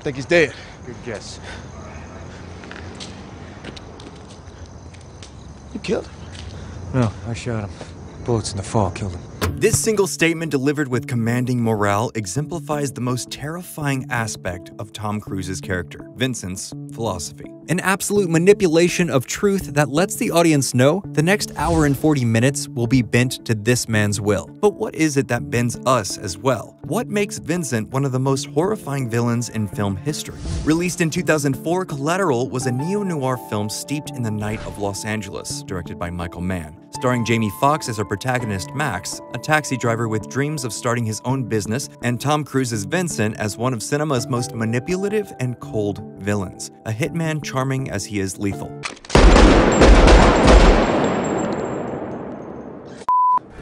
think he's dead. Good guess. You killed him? No, I shot him. Bullets in the fall killed him. This single statement delivered with commanding morale exemplifies the most terrifying aspect of Tom Cruise's character, Vincent's philosophy. An absolute manipulation of truth that lets the audience know the next hour and 40 minutes will be bent to this man's will. But what is it that bends us as well? What makes Vincent one of the most horrifying villains in film history? Released in 2004, Collateral was a neo-noir film steeped in the night of Los Angeles, directed by Michael Mann. Starring Jamie Foxx as our protagonist Max, a taxi driver with dreams of starting his own business, and Tom Cruise's Vincent as one of cinema's most manipulative and cold villains, a hitman charming as he is lethal.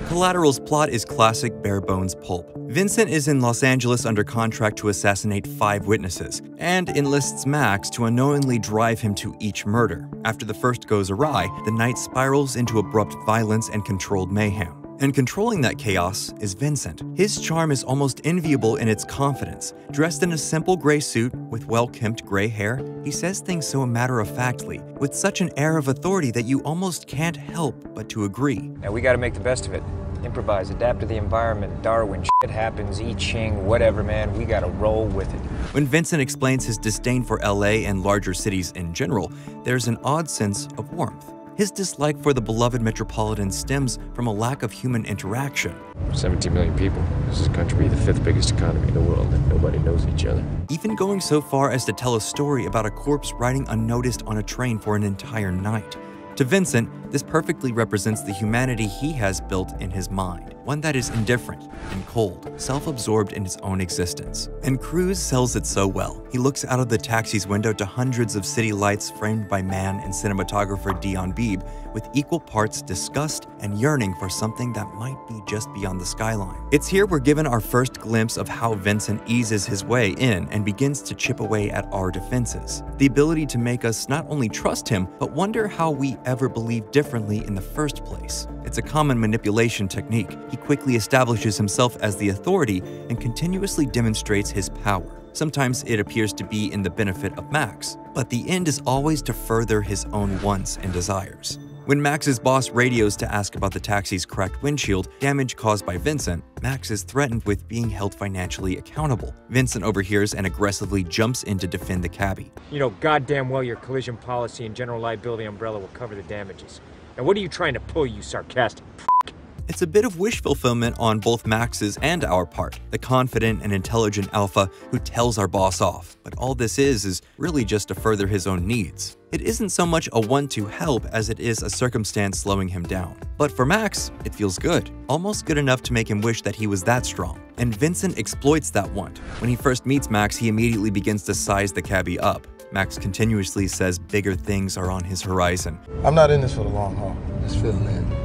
Collateral's plot is classic bare-bones pulp. Vincent is in Los Angeles under contract to assassinate 5 witnesses, and enlists Max to unknowingly drive him to each murder. After the first goes awry, the night spirals into abrupt violence and controlled mayhem. And controlling that chaos is Vincent. His charm is almost enviable in its confidence. Dressed in a simple gray suit with well-kempt gray hair, he says things so matter-of-factly, with such an air of authority that you almost can't help but to agree. Now we gotta make the best of it. Improvise, adapt to the environment, Darwin, shit happens, I Ching, whatever, man, we gotta roll with it. When Vincent explains his disdain for LA and larger cities in general, there's an odd sense of warmth. His dislike for the beloved metropolitan stems from a lack of human interaction. 17 million people. This is going to be the 5th biggest economy in the world, and nobody knows each other. Even going so far as to tell a story about a corpse riding unnoticed on a train for an entire night. To Vincent, this perfectly represents the humanity he has built in his mind, one that is indifferent and cold, self-absorbed in its own existence. And Cruise sells it so well. He looks out of the taxi's window to hundreds of city lights framed by Mann and cinematographer Dion Beebe, with equal parts disgust and yearning for something that might be just beyond the skyline. It's here we're given our first glimpse of how Vincent eases his way in and begins to chip away at our defenses. The ability to make us not only trust him, but wonder how we ever believed differently in the first place. It's a common manipulation technique. He quickly establishes himself as the authority and continuously demonstrates his power. Sometimes it appears to be in the benefit of Max, but the end is always to further his own wants and desires. When Max's boss radios to ask about the taxi's cracked windshield, damage caused by Vincent, Max is threatened with being held financially accountable. Vincent overhears and aggressively jumps in to defend the cabbie. You know goddamn well your collision policy and general liability umbrella will cover the damages. And what are you trying to pull, you sarcastic prick? It's a bit of wish fulfillment on both Max's and our part, the confident and intelligent alpha who tells our boss off. But all this is really just to further his own needs. It isn't so much a want to help as it is a circumstance slowing him down. But for Max, it feels good. Almost good enough to make him wish that he was that strong. And Vincent exploits that want. When he first meets Max, he immediately begins to size the cabbie up. Max continuously says bigger things are on his horizon. I'm not in this for the long haul. Just filling in.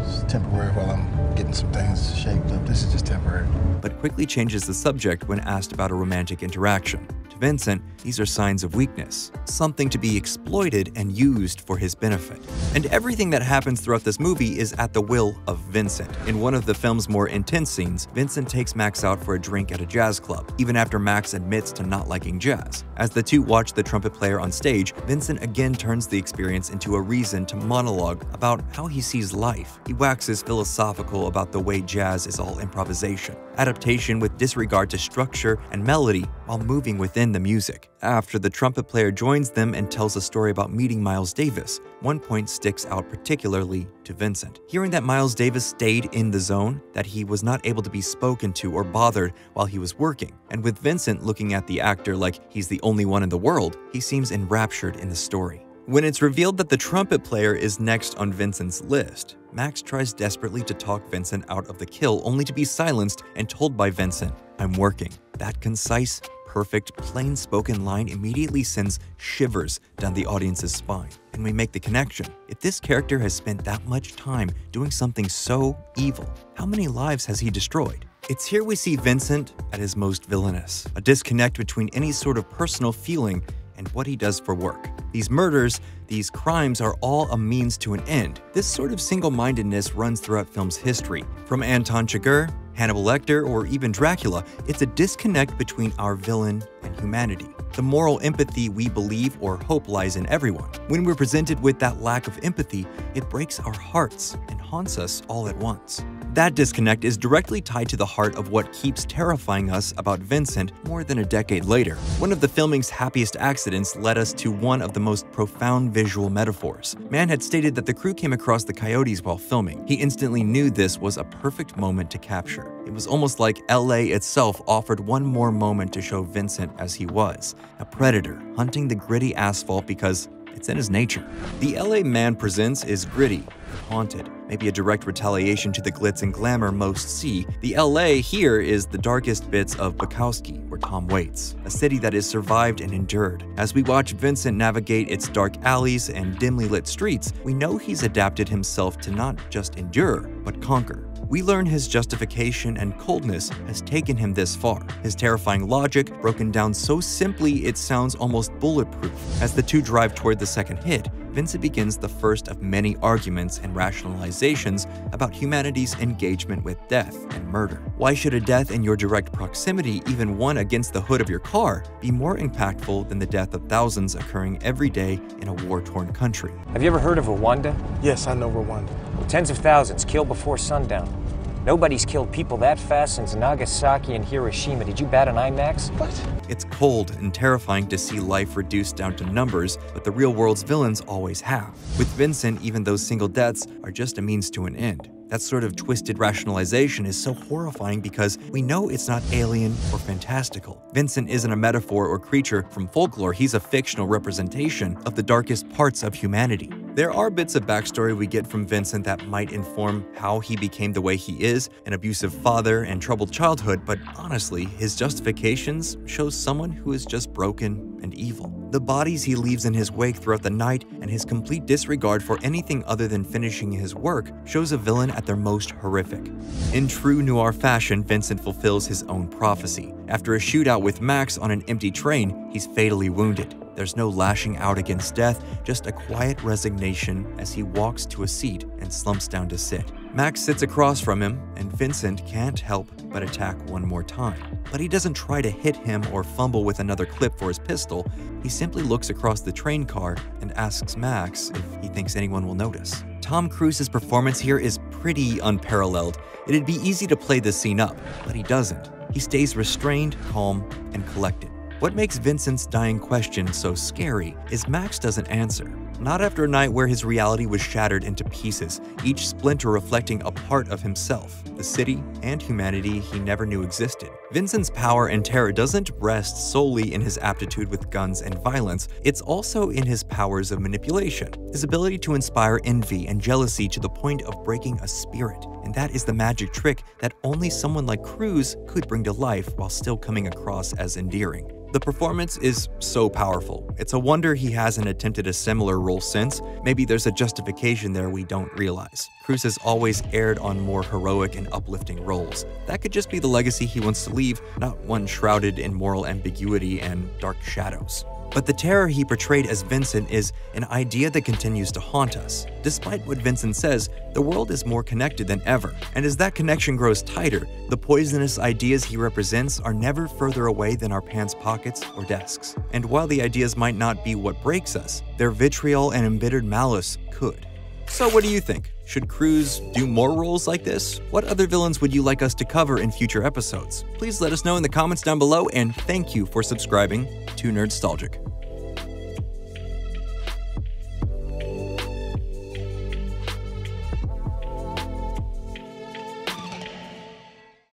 It's temporary while I'm getting some things shaped up. This is just temporary. But quickly changes the subject when asked about a romantic interaction. To Vincent, these are signs of weakness, something to be exploited and used for his benefit. And everything that happens throughout this movie is at the will of Vincent. In one of the film's more intense scenes, Vincent takes Max out for a drink at a jazz club, even after Max admits to not liking jazz. As the two watch the trumpet player on stage, Vincent again turns the experience into a reason to monologue about how he sees life. He waxes philosophical about the way jazz is all improvisation, adaptation with disregard to structure and melody while moving within the music. After the trumpet player joins them and tells a story about meeting Miles Davis, one point sticks out particularly to Vincent. Hearing that Miles Davis stayed in the zone, that he was not able to be spoken to or bothered while he was working, and with Vincent looking at the actor like he's the only one in the world, he seems enraptured in the story. When it's revealed that the trumpet player is next on Vincent's list, Max tries desperately to talk Vincent out of the kill only to be silenced and told by Vincent, "I'm working." That concise, perfect, plain-spoken line immediately sends shivers down the audience's spine. And we make the connection. If this character has spent that much time doing something so evil, how many lives has he destroyed? It's here we see Vincent at his most villainous, a disconnect between any sort of personal feeling and what he does for work. These murders, these crimes are all a means to an end. This sort of single-mindedness runs throughout film's history. From Anton Chigurh, Hannibal Lecter, or even Dracula, it's a disconnect between our villain and humanity. the moral empathy we believe or hope lies in everyone. When we're presented with that lack of empathy, it breaks our hearts and haunts us all at once. That disconnect is directly tied to the heart of what keeps terrifying us about Vincent more than a decade later. One of the filming's happiest accidents led us to one of the most profound visual metaphors. Mann had stated that the crew came across the coyotes while filming. He instantly knew this was a perfect moment to capture. It was almost like LA itself offered one more moment to show Vincent as he was, a predator hunting the gritty asphalt because it's in his nature. The LA Mann presents is gritty, haunted, maybe a direct retaliation to the glitz and glamour most see. The LA here is the darkest bits of Bukowski, where Tom waits, a city that is survived and endured. As we watch Vincent navigate its dark alleys and dimly lit streets, we know he's adapted himself to not just endure, but conquer. We learn his justification and coldness has taken him this far. His terrifying logic, broken down so simply it sounds almost bulletproof. As the two drive toward the second hit, Vincent begins the first of many arguments and rationalizations about humanity's engagement with death and murder. Why should a death in your direct proximity, even one against the hood of your car, be more impactful than the death of thousands occurring every day in a war-torn country? Have you ever heard of Rwanda? Yes, I know Rwanda. Well, tens of thousands killed before sundown. Nobody's killed people that fast since Nagasaki and Hiroshima. Did you bat an IMAX? What? It's cold and terrifying to see life reduced down to numbers, but the real world's villains always have. With Vincent, even those single deaths are just a means to an end. That sort of twisted rationalization is so horrifying because we know it's not alien or fantastical. Vincent isn't a metaphor or creature from folklore, he's a fictional representation of the darkest parts of humanity. There are bits of backstory we get from Vincent that might inform how he became the way he is, an abusive father and troubled childhood, but honestly, his justifications show someone who is just broken and evil. The bodies he leaves in his wake throughout the night and his complete disregard for anything other than finishing his work shows a villain at their most horrific. In true noir fashion, Vincent fulfills his own prophecy. After a shootout with Max on an empty train, he's fatally wounded. There's no lashing out against death, just a quiet resignation as he walks to a seat and slumps down to sit. Max sits across from him, and Vincent can't help but attack one more time. But he doesn't try to hit him or fumble with another clip for his pistol. He simply looks across the train car and asks Max if he thinks anyone will notice. Tom Cruise's performance here is pretty unparalleled. It'd be easy to play this scene up, but he doesn't. He stays restrained, calm, and collected. What makes Vincent's dying question so scary is Max doesn't answer. Not after a night where his reality was shattered into pieces, each splinter reflecting a part of himself, the city, and humanity he never knew existed. Vincent's power and terror doesn't rest solely in his aptitude with guns and violence, it's also in his powers of manipulation, his ability to inspire envy and jealousy to the point of breaking a spirit. And that is the magic trick that only someone like Cruise could bring to life while still coming across as endearing. The performance is so powerful. It's a wonder he hasn't attempted a similar role since. Maybe there's a justification there we don't realize. Cruise has always aired on more heroic and uplifting roles. That could just be the legacy he wants to leave, not one shrouded in moral ambiguity and dark shadows. But the terror he portrayed as Vincent is an idea that continues to haunt us. Despite what Vincent says, the world is more connected than ever. And as that connection grows tighter, the poisonous ideas he represents are never further away than our pants pockets or desks. And while the ideas might not be what breaks us, their vitriol and embittered malice could. So what do you think? Should Cruise do more roles like this? What other villains would you like us to cover in future episodes? Please let us know in the comments down below, and thank you for subscribing to Nerdstalgic.